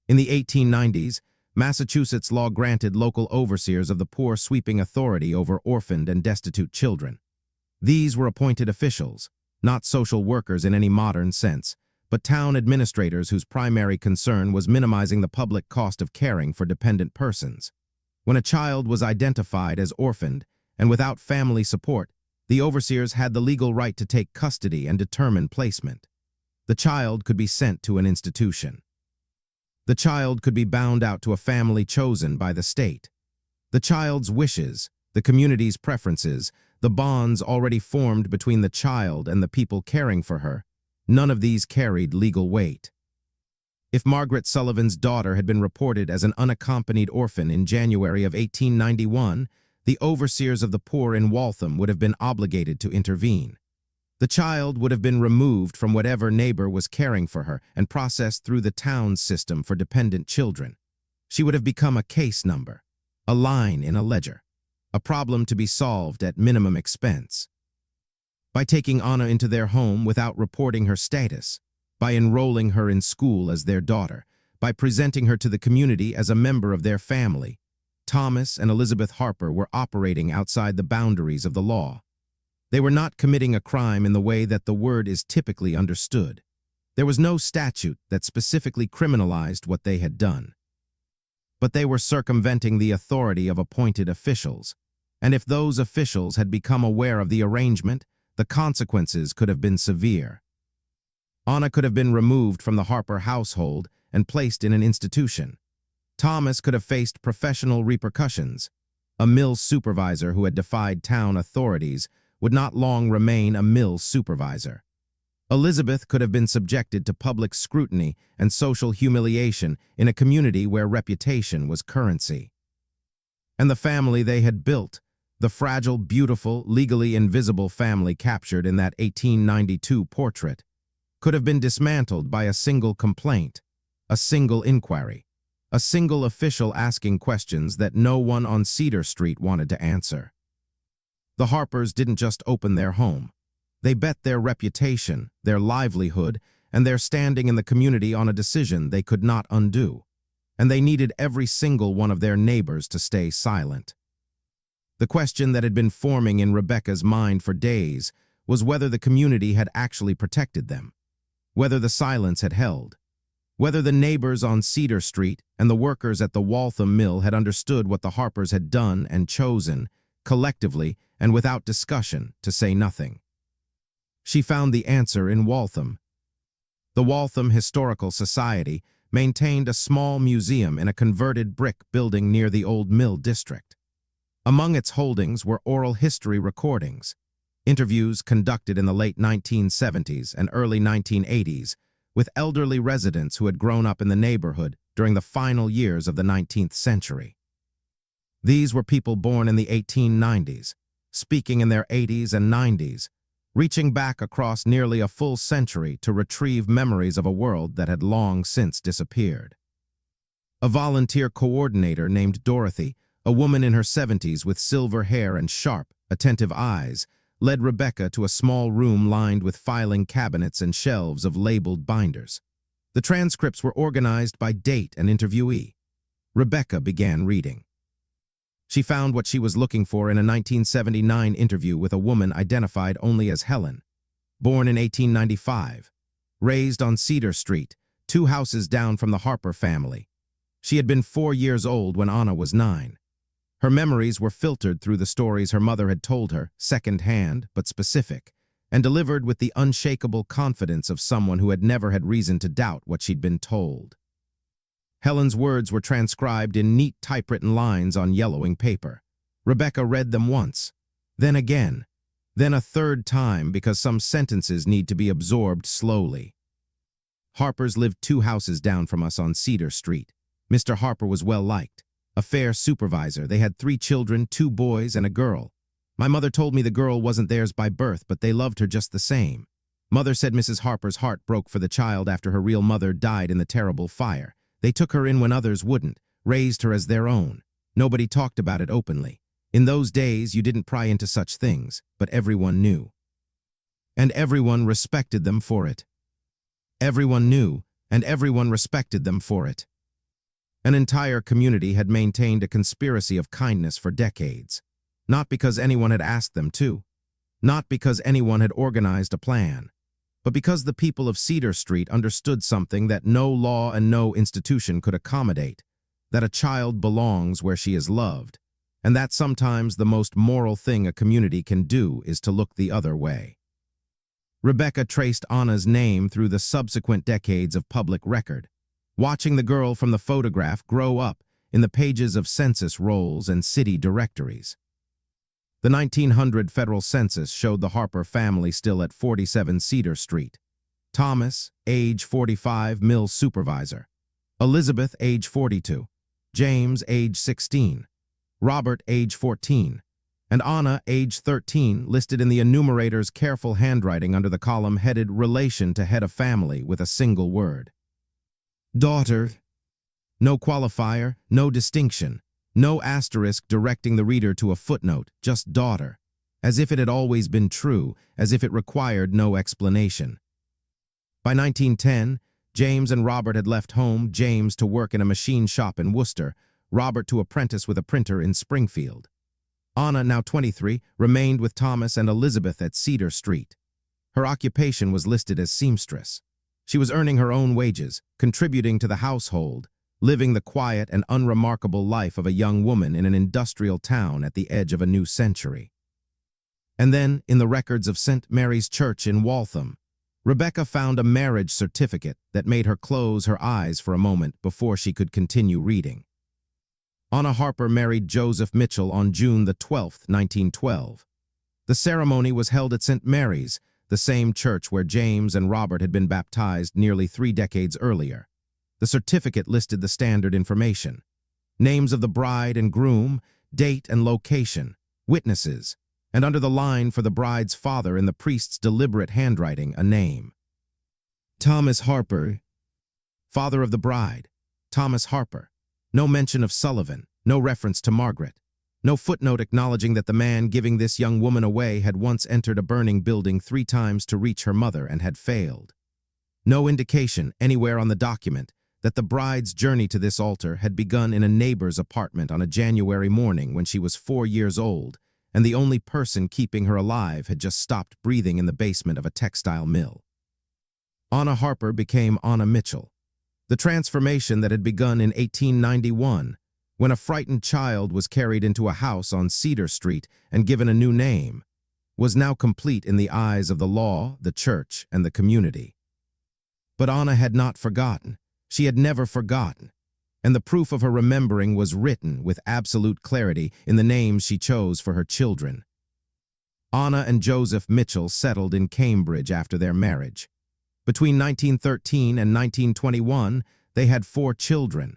Speaker 1: In the 1890s, Massachusetts law granted local overseers of the poor sweeping authority over orphaned and destitute children. These were appointed officials, not social workers in any modern sense, but town administrators whose primary concern was minimizing the public cost of caring for dependent persons. When a child was identified as orphaned and without family support, the overseers had the legal right to take custody and determine placement. The child could be sent to an institution. The child could be bound out to a family chosen by the state. The child's wishes, the community's preferences, the bonds already formed between the child and the people caring for her, none of these carried legal weight. If Margaret Sullivan's daughter had been reported as an unaccompanied orphan in January of 1891, the overseers of the poor in Waltham would have been obligated to intervene. The child would have been removed from whatever neighbor was caring for her and processed through the town's system for dependent children. She would have become a case number, a line in a ledger, a problem to be solved at minimum expense. By taking Anna into their home without reporting her status, by enrolling her in school as their daughter, by presenting her to the community as a member of their family, Thomas and Elizabeth Harper were operating outside the boundaries of the law. They were not committing a crime in the way that the word is typically understood. There was no statute that specifically criminalized what they had done. But they were circumventing the authority of appointed officials, and if those officials had become aware of the arrangement, the consequences could have been severe. Anna could have been removed from the Harper household and placed in an institution. Thomas could have faced professional repercussions. A mill supervisor who had defied town authorities would not long remain a mill supervisor. Elizabeth could have been subjected to public scrutiny and social humiliation in a community where reputation was currency. And the family they had built, The fragile, beautiful, legally invisible family captured in that 1892 portrait could have been dismantled by a single complaint, a single inquiry, a single official asking questions that no one on Cedar Street wanted to answer. The Harpers didn't just open their home. They bet their reputation, their livelihood, and their standing in the community on a decision they could not undo. And they needed every single one of their neighbors to stay silent. The question that had been forming in Rebecca's mind for days was whether the community had actually protected them, whether the silence had held, whether the neighbors on Cedar Street and the workers at the Waltham Mill had understood what the Harpers had done and chosen, collectively and without discussion, to say nothing. She found the answer in Waltham. The Waltham Historical Society maintained a small museum in a converted brick building near the old mill district. Among its holdings were oral history recordings, interviews conducted in the late 1970s and early 1980s with elderly residents who had grown up in the neighborhood during the final years of the 19th century. These were people born in the 1890s, speaking in their 80s and 90s, reaching back across nearly a full century to retrieve memories of a world that had long since disappeared. A volunteer coordinator named Dorothy, a woman in her 70s with silver hair and sharp, attentive eyes, led Rebecca to a small room lined with filing cabinets and shelves of labeled binders. The transcripts were organized by date and interviewee. Rebecca began reading. She found what she was looking for in a 1979 interview with a woman identified only as Helen. Born in 1895, raised on Cedar Street, 2 houses down from the Harper family. She had been 4 years old when Anna was 9. Her memories were filtered through the stories her mother had told her, second-hand but specific, and delivered with the unshakable confidence of someone who had never had reason to doubt what she'd been told. Helen's words were transcribed in neat typewritten lines on yellowing paper. Rebecca read them once, then again, then a third time because some sentences need to be absorbed slowly. Harpers lived 2 houses down from us on Cedar Street. Mr. Harper was well-liked. A fair supervisor. They had 3 children, 2 boys and a girl. My mother told me the girl wasn't theirs by birth, but they loved her just the same. Mother said Mrs. Harper's heart broke for the child after her real mother died in the terrible fire. They took her in when others wouldn't, raised her as their own. Nobody talked about it openly. In those days, you didn't pry into such things, but everyone knew. And everyone respected them for it. Everyone knew, and everyone respected them for it. An entire community had maintained a conspiracy of kindness for decades, not because anyone had asked them to, not because anyone had organized a plan, but because the people of Cedar Street understood something that no law and no institution could accommodate, that a child belongs where she is loved, and that sometimes the most moral thing a community can do is to look the other way. Rebecca traced Anna's name through the subsequent decades of public record, watching the girl from the photograph grow up in the pages of census rolls and city directories. The 1900 federal census showed the Harper family still at 47 Cedar Street. Thomas, age 45, mill supervisor. Elizabeth, age 42. James, age 16. Robert, age 14. And Anna, age 13, listed in the enumerator's careful handwriting under the column headed Relation to Head of Family with a single word. Daughter. No qualifier, no distinction, no asterisk directing the reader to a footnote, just daughter, as if it had always been true, as if it required no explanation. By 1910, James and Robert had left home, James to work in a machine shop in Worcester, Robert to apprentice with a printer in Springfield. Anna, now 23, remained with Thomas and Elizabeth at Cedar Street. Her occupation was listed as seamstress. She was earning her own wages, contributing to the household, living the quiet and unremarkable life of a young woman in an industrial town at the edge of a new century. And then, in the records of St. Mary's Church in Waltham, Rebecca found a marriage certificate that made her close her eyes for a moment before she could continue reading. Anna Harper married Joseph Mitchell on June the 12th, 1912. The ceremony was held at St. Mary's, the same church where James and Robert had been baptized nearly 3 decades earlier. The certificate listed the standard information: names of the bride and groom, date and location, witnesses, and under the line for the bride's father in the priest's deliberate handwriting, a name. Thomas Harper, father of the bride, Thomas Harper. No mention of Sullivan, no reference to Margaret. No footnote acknowledging that the man giving this young woman away had once entered a burning building 3 times to reach her mother and had failed. No indication anywhere on the document that the bride's journey to this altar had begun in a neighbor's apartment on a January morning when she was 4 years old, and the only person keeping her alive had just stopped breathing in the basement of a textile mill. Anna Harper became Anna Mitchell. The transformation that had begun in 1891, when a frightened child was carried into a house on Cedar Street and given a new name, was now complete in the eyes of the law, the church, and the community. But Anna had not forgotten. She had never forgotten. And the proof of her remembering was written with absolute clarity in the names she chose for her children. Anna and Joseph Mitchell settled in Cambridge after their marriage. Between 1913 and 1921, they had 4 children.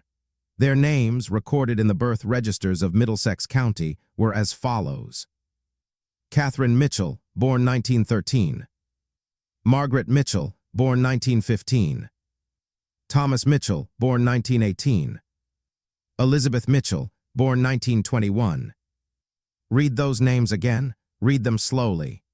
Speaker 1: Their names, recorded in the birth registers of Middlesex County, were as follows: Catherine Mitchell, born 1913. Margaret Mitchell, born 1915. Thomas Mitchell, born 1918. Elizabeth Mitchell, born 1921. Read those names again. Read them slowly.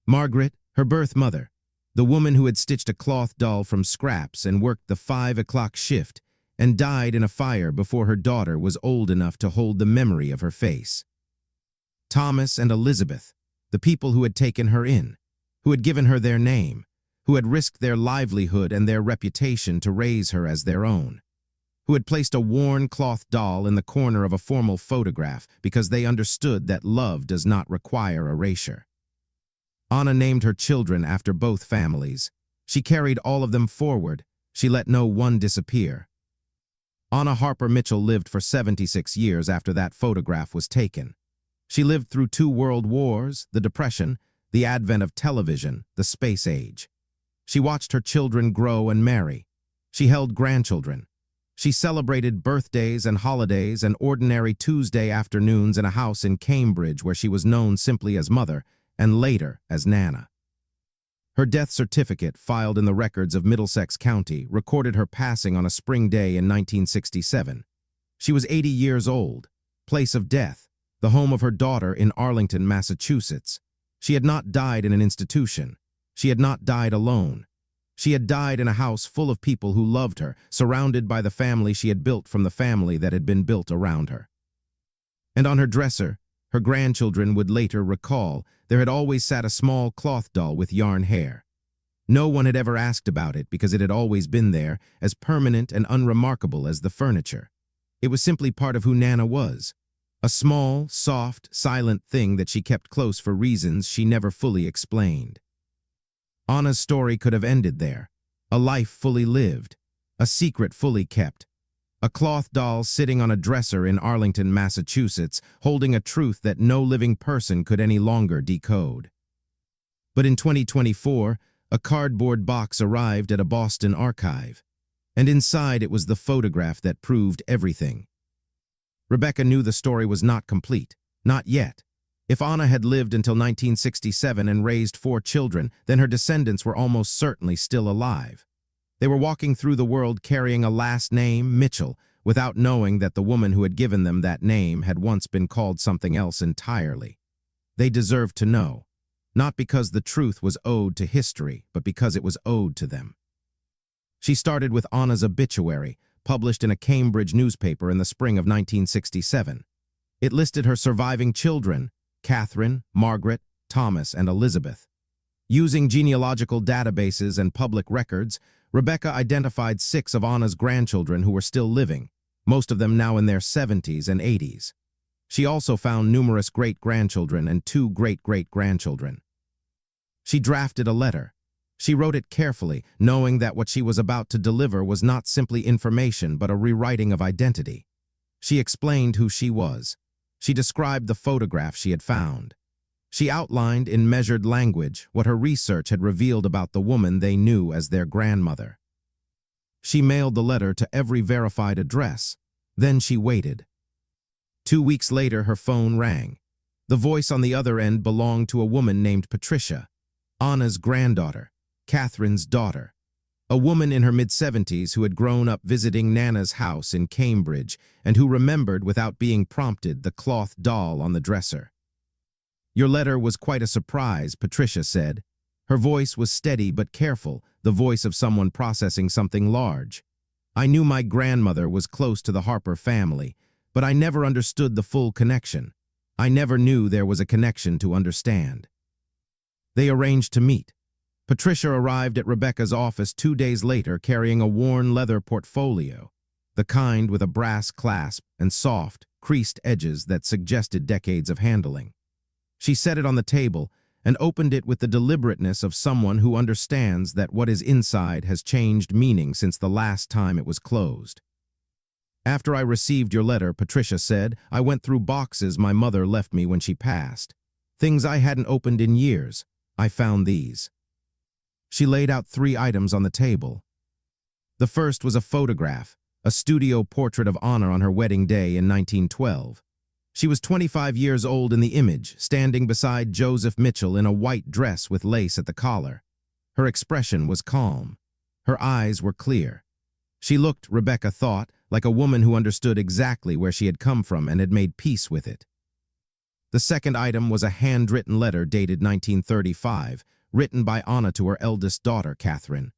Speaker 1: Margaret, her birth mother, the woman who had stitched a cloth doll from scraps and worked the 5 o'clock shift and died in a fire before her daughter was old enough to hold the memory of her face. Thomas and Elizabeth, the people who had taken her in, who had given her their name, who had risked their livelihood and their reputation to raise her as their own, who had placed a worn cloth doll in the corner of a formal photograph because they understood that love does not require erasure. Anna named her children after both families. She carried all of them forward. She let no one disappear. Anna Harper Mitchell lived for 76 years after that photograph was taken. She lived through 2 world wars, the Depression, the advent of television, the space age. She watched her children grow and marry. She held grandchildren. She celebrated birthdays and holidays and ordinary Tuesday afternoons in a house in Cambridge where she was known simply as Mother and later as Nana. Her death certificate, filed in the records of Middlesex County, recorded her passing on a spring day in 1967. She was 80 years old. Place of death, the home of her daughter in Arlington, Massachusetts. She had not died in an institution. She had not died alone. She had died in a house full of people who loved her, surrounded by the family she had built from the family that had been built around her. And on her dresser, her grandchildren would later recall, there had always sat a small cloth doll with yarn hair. No one had ever asked about it because it had always been there, as permanent and unremarkable as the furniture. It was simply part of who Nana was. A small, soft, silent thing that she kept close for reasons she never fully explained. Anna's story could have ended there. A life fully lived. A secret fully kept. A cloth doll sitting on a dresser in Arlington, Massachusetts, holding a truth that no living person could any longer decode. But in 2024, a cardboard box arrived at a Boston archive, and inside it was the photograph that proved everything. Rebecca knew the story was not complete, not yet. If Anna had lived until 1967 and raised 4 children, then her descendants were almost certainly still alive. They were walking through the world carrying a last name, Mitchell, without knowing that the woman who had given them that name had once been called something else entirely. They deserved to know, not because the truth was owed to history, but because it was owed to them. She started with Anna's obituary, published in a Cambridge newspaper in the spring of 1967. It listed her surviving children, Catherine, Margaret, Thomas, and Elizabeth. Using genealogical databases and public records, Rebecca identified 6 of Anna's grandchildren who were still living, most of them now in their 70s and 80s. She also found numerous great-grandchildren and 2 great-great-grandchildren. She drafted a letter. She wrote it carefully, knowing that what she was about to deliver was not simply information but a rewriting of identity. She explained who she was. She described the photograph she had found. She outlined in measured language what her research had revealed about the woman they knew as their grandmother. She mailed the letter to every verified address. Then she waited. 2 weeks later, her phone rang. The voice on the other end belonged to a woman named Patricia, Anna's granddaughter, Catherine's daughter. A woman in her mid-70s who had grown up visiting Nana's house in Cambridge and who remembered without being prompted the cloth doll on the dresser. "Your letter was quite a surprise," Patricia said. Her voice was steady but careful, the voice of someone processing something large. "I knew my grandmother was close to the Harper family, but I never understood the full connection. I never knew there was a connection to understand." They arranged to meet. Patricia arrived at Rebecca's office 2 days later carrying a worn leather portfolio, the kind with a brass clasp and soft, creased edges that suggested decades of handling. She set it on the table and opened it with the deliberateness of someone who understands that what is inside has changed meaning since the last time it was closed. "After I received your letter," Patricia said, "I went through boxes my mother left me when she passed. Things I hadn't opened in years. I found these." She laid out 3 items on the table. The first was a photograph, a studio portrait of Anna on her wedding day in 1912. She was 25 years old in the image, standing beside Joseph Mitchell in a white dress with lace at the collar. Her expression was calm. Her eyes were clear. She looked, Rebecca thought, like a woman who understood exactly where she had come from and had made peace with it. The second item was a handwritten letter dated 1935, written by Anna to her eldest daughter, Catherine.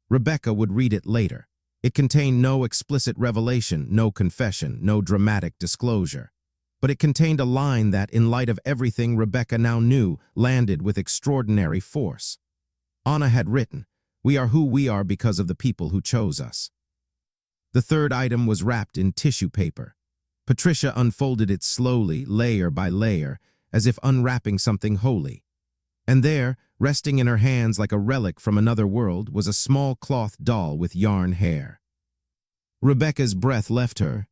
Speaker 1: Rebecca would read it later. It contained no explicit revelation, no confession, no dramatic disclosure. But it contained a line that, in light of everything Rebecca now knew, landed with extraordinary force. Anna had written, "We are who we are because of the people who chose us." The third item was wrapped in tissue paper. Patricia unfolded it slowly, layer by layer, as if unwrapping something holy. And there, resting in her hands like a relic from another world, was a small cloth doll with yarn hair. Rebecca's breath left her.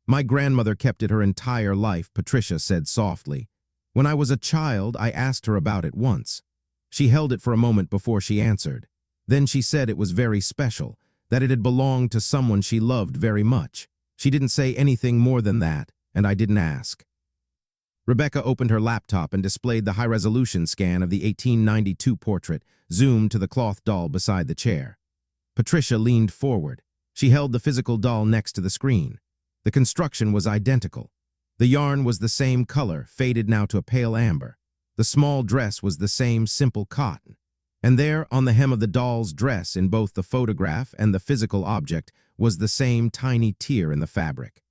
Speaker 1: "My grandmother kept it her entire life," Patricia said softly. "When I was a child, I asked her about it once. She held it for a moment before she answered. Then she said it was very special, that it had belonged to someone she loved very much. She didn't say anything more than that, and I didn't ask." Rebecca opened her laptop and displayed the high-resolution scan of the 1892 portrait, zoomed to the cloth doll beside the chair. Patricia leaned forward. She held the physical doll next to the screen. The construction was identical. The yarn was the same color, faded now to a pale amber. The small dress was the same simple cotton. And there, on the hem of the doll's dress, in both the photograph and the physical object, was the same tiny tear in the fabric.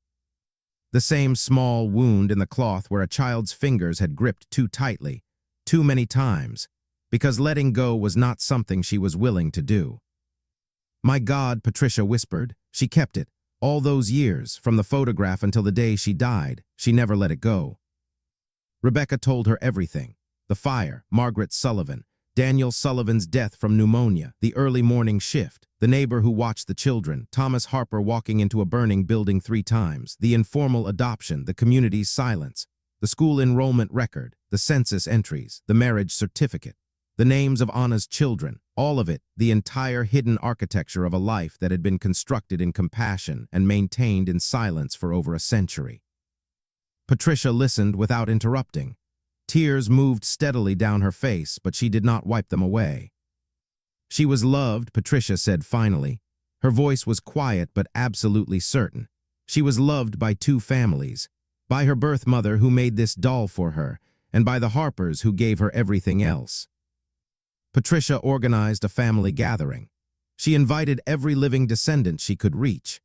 Speaker 1: The same small wound in the cloth where a child's fingers had gripped too tightly, too many times, because letting go was not something she was willing to do. "My God," Patricia whispered. "She kept it. All those years, from the photograph until the day she died, she never let it go." Rebecca told her everything. The fire, Margaret Sullivan, Daniel Sullivan's death from pneumonia, the early morning shift, the neighbor who watched the children, Thomas Harper walking into a burning building 3 times, the informal adoption, the community's silence, the school enrollment record, the census entries, the marriage certificate, the names of Anna's children, all of it, the entire hidden architecture of a life that had been constructed in compassion and maintained in silence for over a century. Patricia listened without interrupting. Tears moved steadily down her face, but she did not wipe them away. "She was loved," Patricia said finally. Her voice was quiet but absolutely certain. "She was loved by 2 families, by her birth mother who made this doll for her, and by the Harpers who gave her everything else." Patricia organized a family gathering. She invited every living descendant she could reach.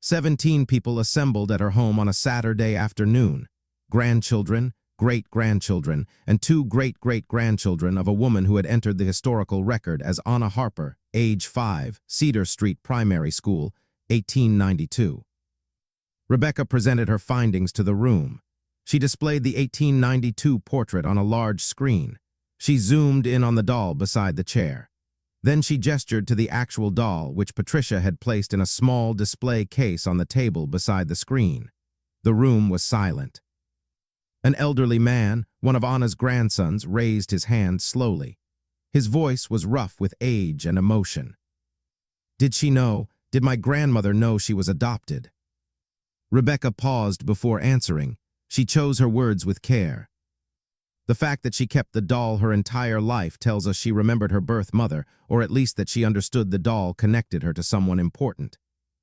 Speaker 1: 17 people assembled at her home on a Saturday afternoon. Grandchildren, great-grandchildren, and 2 great-great-grandchildren of a woman who had entered the historical record as Anna Harper, age 5, Cedar Street Primary School, 1892. Rebecca presented her findings to the room. She displayed the 1892 portrait on a large screen. She zoomed in on the doll beside the chair. Then she gestured to the actual doll, which Patricia had placed in a small display case on the table beside the screen. The room was silent. An elderly man, one of Anna's grandsons, raised his hand slowly. His voice was rough with age and emotion. "Did she know? Did my grandmother know she was adopted?" Rebecca paused before answering. She chose her words with care. The fact that she kept the doll her entire life tells us she remembered her birth mother, or at least that she understood the doll connected her to someone important.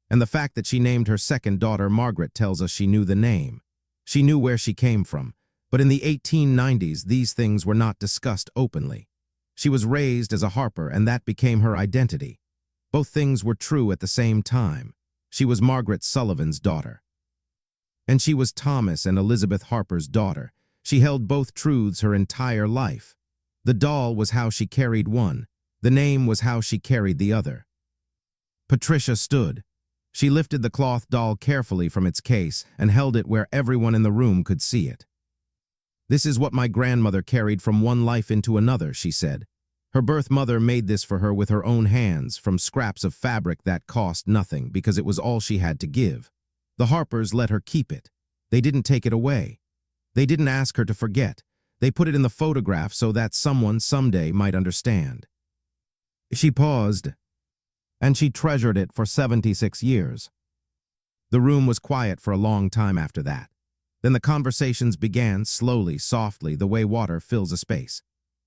Speaker 1: And the fact that she named her second daughter Margaret tells us she knew the name. She knew where she came from. But in the 1890s, these things were not discussed openly. She was raised as a Harper, and that became her identity. Both things were true at the same time. She was Margaret Sullivan's daughter. And she was Thomas and Elizabeth Harper's daughter. She held both truths her entire life. The doll was how she carried one. The name was how she carried the other. Patricia stood. She lifted the cloth doll carefully from its case and held it where everyone in the room could see it. "This is what my grandmother carried from one life into another," she said. Her birth mother made this for her with her own hands, from scraps of fabric that cost nothing because it was all she had to give. The Harpers let her keep it. They didn't take it away. They didn't ask her to forget. They put it in the photograph so that someone someday might understand. She paused, and she treasured it for 76 years. The room was quiet for a long time after that. Then the conversations began, slowly, softly, the way water fills a space.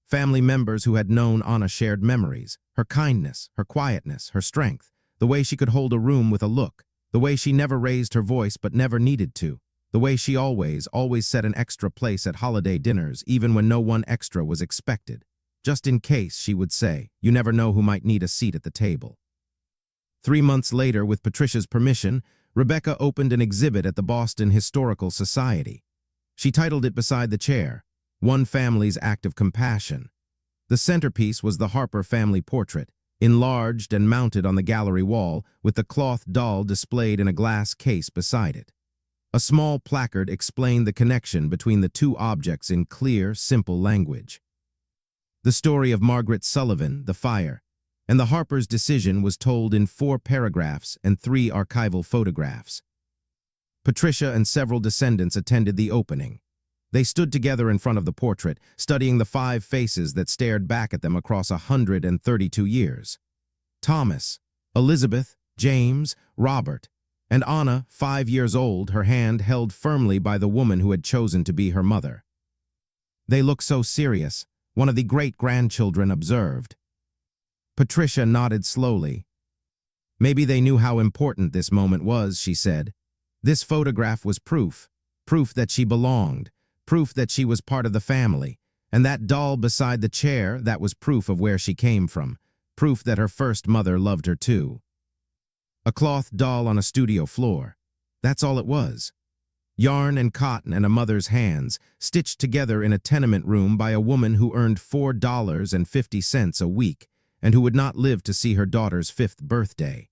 Speaker 1: Family members who had known Anna shared memories, her kindness, her quietness, her strength, the way she could hold a room with a look, the way she never raised her voice but never needed to, the way she always set an extra place at holiday dinners even when no one extra was expected. Just in case, she would say, you never know who might need a seat at the table. 3 months later, with Patricia's permission, Rebecca opened an exhibit at the Boston Historical Society. She titled it beside the chair, "One Family's Act of Compassion." The centerpiece was the Harper family portrait, enlarged and mounted on the gallery wall, with the cloth doll displayed in a glass case beside it. A small placard explained the connection between the two objects in clear, simple language. The story of Margaret Sullivan, the fire, and the Harper's decision was told in 4 paragraphs and 3 archival photographs. Patricia and several descendants attended the opening. They stood together in front of the portrait, studying the 5 faces that stared back at them across 132 years. Thomas, Elizabeth, James, Robert, and Anna, 5 years old, her hand held firmly by the woman who had chosen to be her mother. "They look so serious," one of the great-grandchildren observed. Patricia nodded slowly. "Maybe they knew how important this moment was," she said. "This photograph was proof that she belonged, proof that she was part of the family, and that doll beside the chair, that was proof of where she came from, proof that her first mother loved her too." A cloth doll on a studio floor. That's all it was. Yarn and cotton and a mother's hands, stitched together in a tenement room by a woman who earned $4.50 a week, and who would not live to see her daughter's 5th birthday.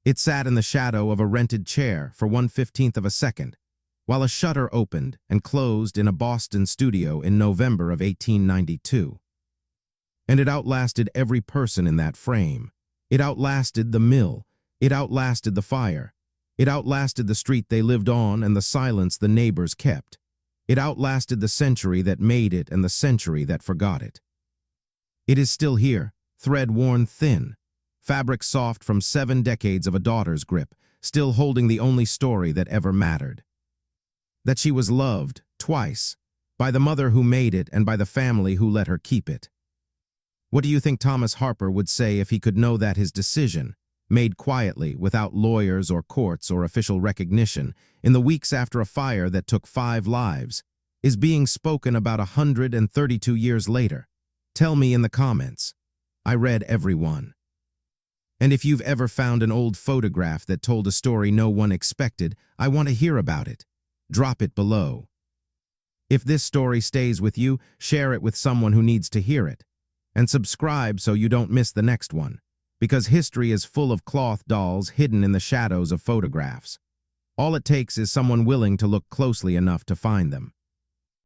Speaker 1: It sat in the shadow of a rented chair for 1/15 of a second, while a shutter opened and closed in a Boston studio in November of 1892. And it outlasted every person in that frame. It outlasted the mill. It outlasted the fire. It outlasted the street they lived on and the silence the neighbors kept. It outlasted the century that made it and the century that forgot it. It is still here, thread worn thin, fabric soft from 7 decades of a daughter's grip, still holding the only story that ever mattered. That she was loved, twice, by the mother who made it and by the family who let her keep it. What do you think Thomas Harper would say if he could know that his decision, made quietly, without lawyers or courts or official recognition, in the weeks after a fire that took 5 lives, is being spoken about 132 years later? Tell me in the comments. I read every one. And if you've ever found an old photograph that told a story no one expected, I want to hear about it. Drop it below. If this story stays with you, share it with someone who needs to hear it. And subscribe so you don't miss the next one, because history is full of cloth dolls hidden in the shadows of photographs. All it takes is someone willing to look closely enough to find them.